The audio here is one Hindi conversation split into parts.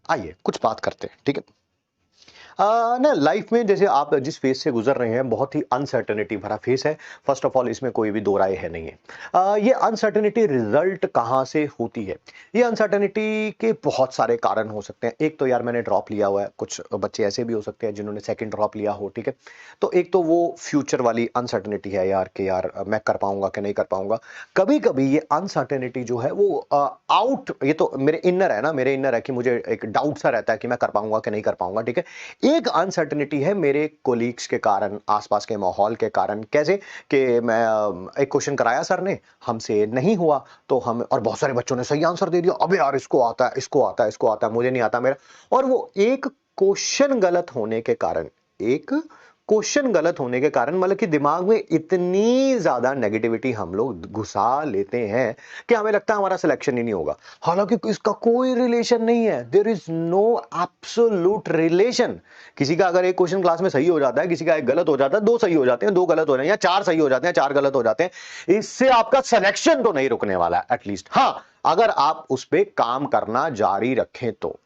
आइए कुछ बात करते हैं, ठीक है। ना लाइफ में जैसे आप जिस फेज से गुजर रहे हैं बहुत ही अनसर्टेनिटी भरा फेज है। फर्स्ट ऑफ ऑल इसमें कोई भी दो राय है नहीं है। ये अनसर्टेनिटी रिजल्ट कहाँ से होती है? ये अनसर्टेनिटी के बहुत सारे कारण हो सकते हैं। एक तो यार मैंने ड्रॉप लिया हुआ है, कुछ बच्चे ऐसे भी हो सकते हैं जिन्होंने सेकंड ड्रॉप लिया हो, ठीक है। तो एक तो वो फ्यूचर वाली अनसर्टेनिटी है यार कि यार मैं कर पाऊंगा कि नहीं कर पाऊंगा। कभी कभी ये अनसर्टेनिटी जो है वो आउट, ये तो मेरे इनर है ना, मेरे इनर है कि मुझे एक डाउट सा रहता है कि मैं कर पाऊंगा कि नहीं कर पाऊंगा, ठीक है। एक अनसर्टेनिटी है मेरे कोलीग्स के कारण, आसपास के माहौल के कारण। कैसे कि मैं एक क्वेश्चन कराया सर ने, हमसे नहीं हुआ, तो हम और बहुत सारे बच्चों ने सही आंसर दे दिया, अबे यार इसको आता है, इसको आता है, इसको आता है, मुझे नहीं आता मेरा। और वो एक क्वेश्चन गलत होने के कारण, एक क्वेश्चन गलत होने के कारण मतलब कि दिमाग में इतनी ज्यादा नेगेटिविटी हम लोग घुसा लेते हैं कि हमें लगता है हमारा सिलेक्शन ही नहीं होगा। हालांकि इसका कोई रिलेशन नहीं है, there is no absolute relation. किसी का अगर एक क्वेश्चन क्लास में सही हो जाता है, किसी का एक गलत हो जाता है, दो सही हो जाते हैं, दो गलत हो जाते हैं, या चार सही हो जाते हैं, चार गलत हो जाते हैं, इससे आपका सिलेक्शन तो नहीं रुकने वाला है एटलीस्ट। हाँ, अगर आप उस पर काम करना जारी रखें तो।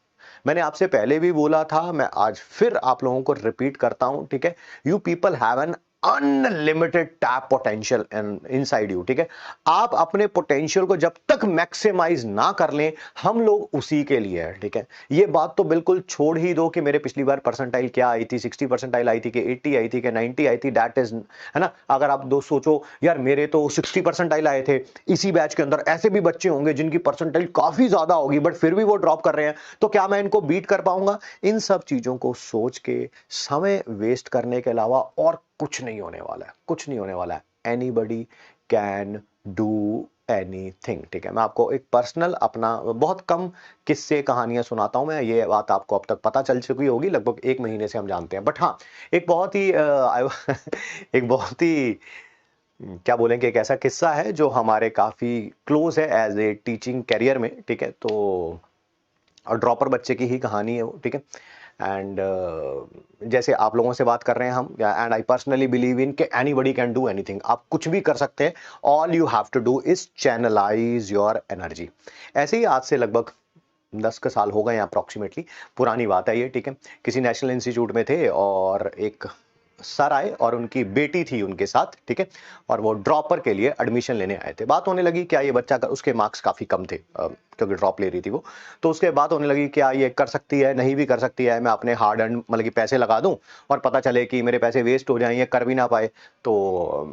मैंने आपसे पहले भी बोला था, मैं आज फिर आप लोगों को रिपीट करता हूं, ठीक है। You people have an unlimited tap potential inside you, ठीक है। आप अपने पोटेंशियल को जब तक मैक्सिमाइज ना कर लें, हम लोग उसी के लिए हैं, ठीक है। ये बात तो बिल्कुल छोड़ ही दो कि मेरे पिछली बार परसेंटाइल क्या आई थी, 60 परसेंटाइल आई थी कि 80 आई थी कि 90 आई थी, दैट इज, है ना। अगर आप दो सोचो यार मेरे तो 60 परसेंटाइल आए थे, इसी बैच के अंदर ऐसे भी बच्चे होंगे जिनकी परसेंटाइल काफी ज्यादा होगी बट फिर भी वो ड्रॉप कर रहे हैं, तो क्या मैं इनको बीट कर पाऊंगा? इन सब चीजों को सोच के समय वेस्ट करने के अलावा और कुछ नहीं होने वाला है, कुछ नहीं होने वाला है। एनीबडी कैन डू एनीथिंग, ठीक है। मैं आपको एक पर्सनल अपना बहुत कम किस्से कहानियां सुनाता हूं मैं, ये बात आपको अब तक पता चल चुकी होगी, लगभग एक महीने से हम जानते हैं। बट हाँ, एक बहुत ही एक बहुत ही क्या बोलेंगे, एक ऐसा किस्सा है जो हमारे काफी क्लोज है एज ए टीचिंग करियर में, ठीक है। तो और ड्रॉपर बच्चे की ही कहानी है वो, ठीक है। एंड जैसे आप लोगों से बात कर रहे हैं हम, and I personally believe in कि एनीबडी कैन डू एनीथिंग, आप कुछ भी कर सकते हैं। All you have to do is channelize your energy. ऐसे ही आज से लगभग 10 के साल हो गए अप्रोक्सीमेटली, पुरानी बात है ये, ठीक है। किसी नेशनल इंस्टीट्यूट में थे और एक सर आए और उनकी बेटी थी उनके साथ, ठीक है। और वो ड्रॉपर के लिए एडमिशन लेने आए थे। बात होने लगी क्या ये बच्चा कर, उसके मार्क्स काफी कम थे क्योंकि ड्रॉप ले रही थी वो। तो उसके बाद होने लगी क्या ये कर सकती है, नहीं भी कर सकती है, मैं अपने हार्ड एंड मतलब कि पैसे लगा दूं और पता चले कि मेरे पैसे वेस्ट हो जाएं, ये कर भी ना पाए। तो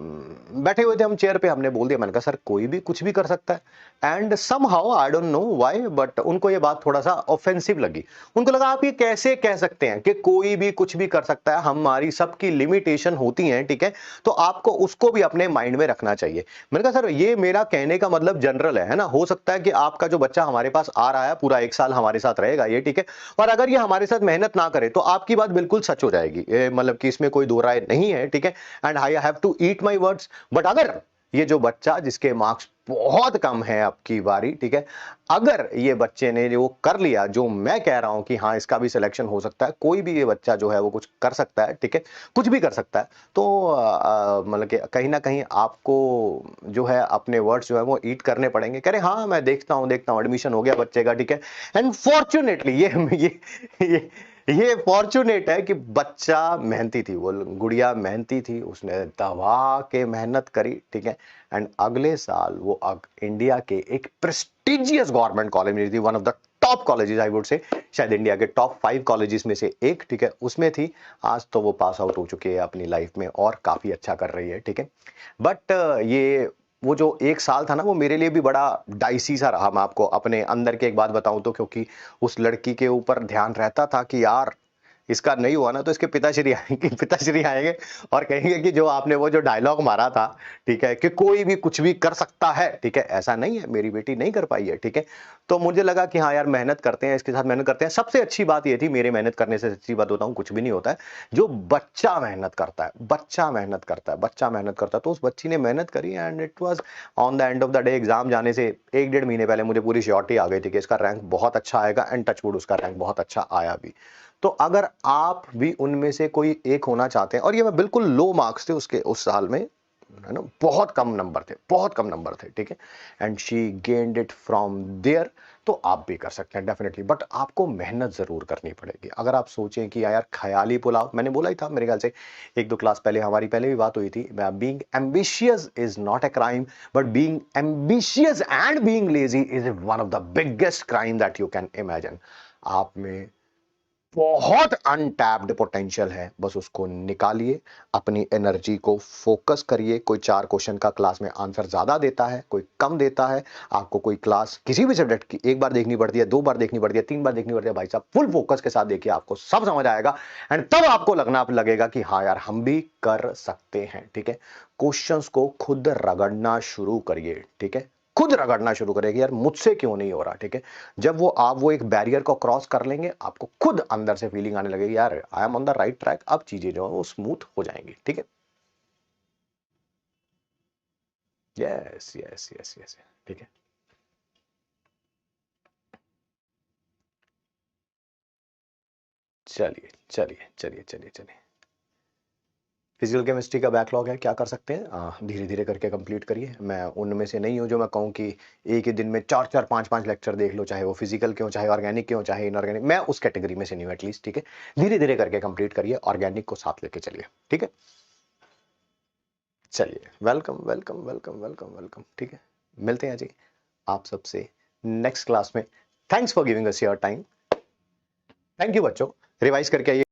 बैठे हुए थे हम चेयर पे, हमने बोल दिया, मैंने कहा सर कोई भी कुछ भी कर सकता है। And somehow I don't know why but उनको ये बात थोड़ा सा ऑफेंसिव लगी। उनको लगा आप ये कैसे कह सकते हैं कि कोई भी कुछ भी कर सकता है, हमारी सबकी लिमिटेशन होती है, ठीक है। तो आपको उसको भी अपने माइंड में रखना चाहिए। मैंने कहा सर ये मेरा कहने का मतलब जनरल है ना, हो सकता है कि आपका जो बच्चा हमारे पास आ रहा है पूरा एक साल हमारे साथ रहेगा ये, ठीक है। और अगर ये हमारे साथ मेहनत ना करे तो आपकी बात बिल्कुल सच हो जाएगी, मतलब कि इसमें कोई दो राय नहीं है, ठीक है। And I have to eat my words. But अगर ये जो बच्चा जिसके मार्क्स बहुत कम है आपकी बारी, ठीक है, अगर ये बच्चे ने जो कर लिया, जो मैं कह रहा हूं कि हाँ इसका भी सिलेक्शन हो सकता है, कोई भी ये बच्चा जो है वो कुछ कर सकता है, ठीक है, कुछ भी कर सकता है, तो मतलब कि कहीं ना कहीं आपको जो है अपने वर्ड्स जो है वो ईट करने पड़ेंगे। कह रहे हाँ मैं देखता हूँ एडमिशन हो गया बच्चे का, ठीक है। एंड फॉर्चुनेटली ये ये फॉर्चुनेट है कि बच्चा मेहनती थी, वो गुड़िया मेहनती थी, उसने दबा के मेहनत करी, ठीक है। एंड अगले साल वो इंडिया के एक प्रेस्टिजियस गवर्नमेंट कॉलेज में थी, one of the top colleges I would say, शायद इंडिया के टॉप 5 कॉलेजेस में से एक, ठीक है, उसमें थी। आज तो वो पास आउट हो चुकी है अपनी लाइफ में और काफी अच्छा कर रही है, ठीक है। बट ये वो जो एक साल था ना, वो मेरे लिए भी बड़ा डाइसी सा रहा। मैं आपको अपने अंदर की एक बात बताऊं तो, क्योंकि उस लड़की के ऊपर ध्यान रहता था कि यार इसका नहीं हुआ ना तो इसके पिताश्री आएंगे और कहेंगे कि जो आपने वो जो डायलॉग मारा था, ठीक है, कि कोई भी कुछ भी कर सकता है, ठीक है, ऐसा नहीं है, मेरी बेटी नहीं कर पाई है, ठीक है। तो मुझे लगा कि हाँ यार मेहनत करते हैं, इसके साथ मेहनत करते हैं। सबसे अच्छी बात ये थी, मेरे मेहनत करने से सच्ची बात होता हूँ कुछ भी नहीं होता है। जो बच्चा मेहनत करता है, बच्चा मेहनत करता है, बच्चा मेहनत करता है, तो उस बच्ची ने मेहनत करी and it was on the end of the day, exam जाने से 1-1.5 महीने पहले मुझे पूरी श्योरिटी आ गई थी कि इसका रैंक बहुत अच्छा आएगा। एंड टचवुड उसका रैंक बहुत अच्छा आया भी। तो अगर आप भी उनमें से कोई एक होना चाहते हैं, और ये मैं बिल्कुल लो मार्क्स थे उसके उस साल में, है ना, बहुत कम नंबर थे, बहुत कम नंबर थे, ठीक है। And she gained it from there, तो आप भी कर सकते हैं डेफिनेटली, बट आपको मेहनत जरूर करनी पड़ेगी। अगर आप सोचें कि यार ख्याली पुलाव, मैंने बोला ही था मेरे ख्याल से एक दो क्लास पहले, हमारी पहले भी बात हुई थी, being ambitious is not a crime, but being ambitious and being lazy is one of the biggest crime that you can imagine. आप में बहुत अनटैप्ड पोटेंशियल है, बस उसको निकालिए, अपनी एनर्जी को फोकस करिए। कोई 4 क्वेश्चन का क्लास में आंसर ज्यादा देता है, कोई कम देता है। आपको कोई क्लास किसी भी सब्जेक्ट की एक बार देखनी पड़ती है, 2 बार देखनी पड़ती है, 3 बार देखनी पड़ती है, भाई साहब फुल फोकस के साथ देखिए, आपको सब समझ आएगा। एंड तब आपको लगेगा कि हाँ यार हम भी कर सकते हैं। ठीक है, क्वेश्चंस को खुद रगड़ना शुरू करिए। ठीक है, खुद रगड़ना शुरू करेगी यार मुझसे क्यों नहीं हो रहा। ठीक है, जब आप वो एक बैरियर को क्रॉस कर लेंगे, आपको खुद अंदर से फीलिंग आने लगेगी यार I am on the right track, अब चीजें जो है वो स्मूथ हो जाएंगी। ठीक है, यस यस यस यस, ठीक है। चलिए चलिए चलिए चलिए चलिए, फिजिकल केमिस्ट्री का बैकलॉग है, क्या कर सकते हैं, धीरे धीरे करके कंप्लीट करिए। मैं उनमें से नहीं हूं जो मैं कहूं कि एक ही दिन में 4 4 5 5 लेक्चर देख लो, चाहे वो फिजिकल के हो, चाहे ऑर्गेनिक के हो, चाहे इनऑर्गेनिक, मैं उस कैटेगरी में से नहीं हूं एटलीस्ट। ठीक है, धीरे धीरे करके कंप्लीट करिए, ऑर्गेनिक को साथ लेके चलिए। ठीक है, चलिए, welcome welcome welcome welcome welcome. ठीक है, मिलते हैं जी आप सबसे नेक्स्ट क्लास में। Thanks for giving us your time. Thank you बच्चों, रिवाइज करके आइए।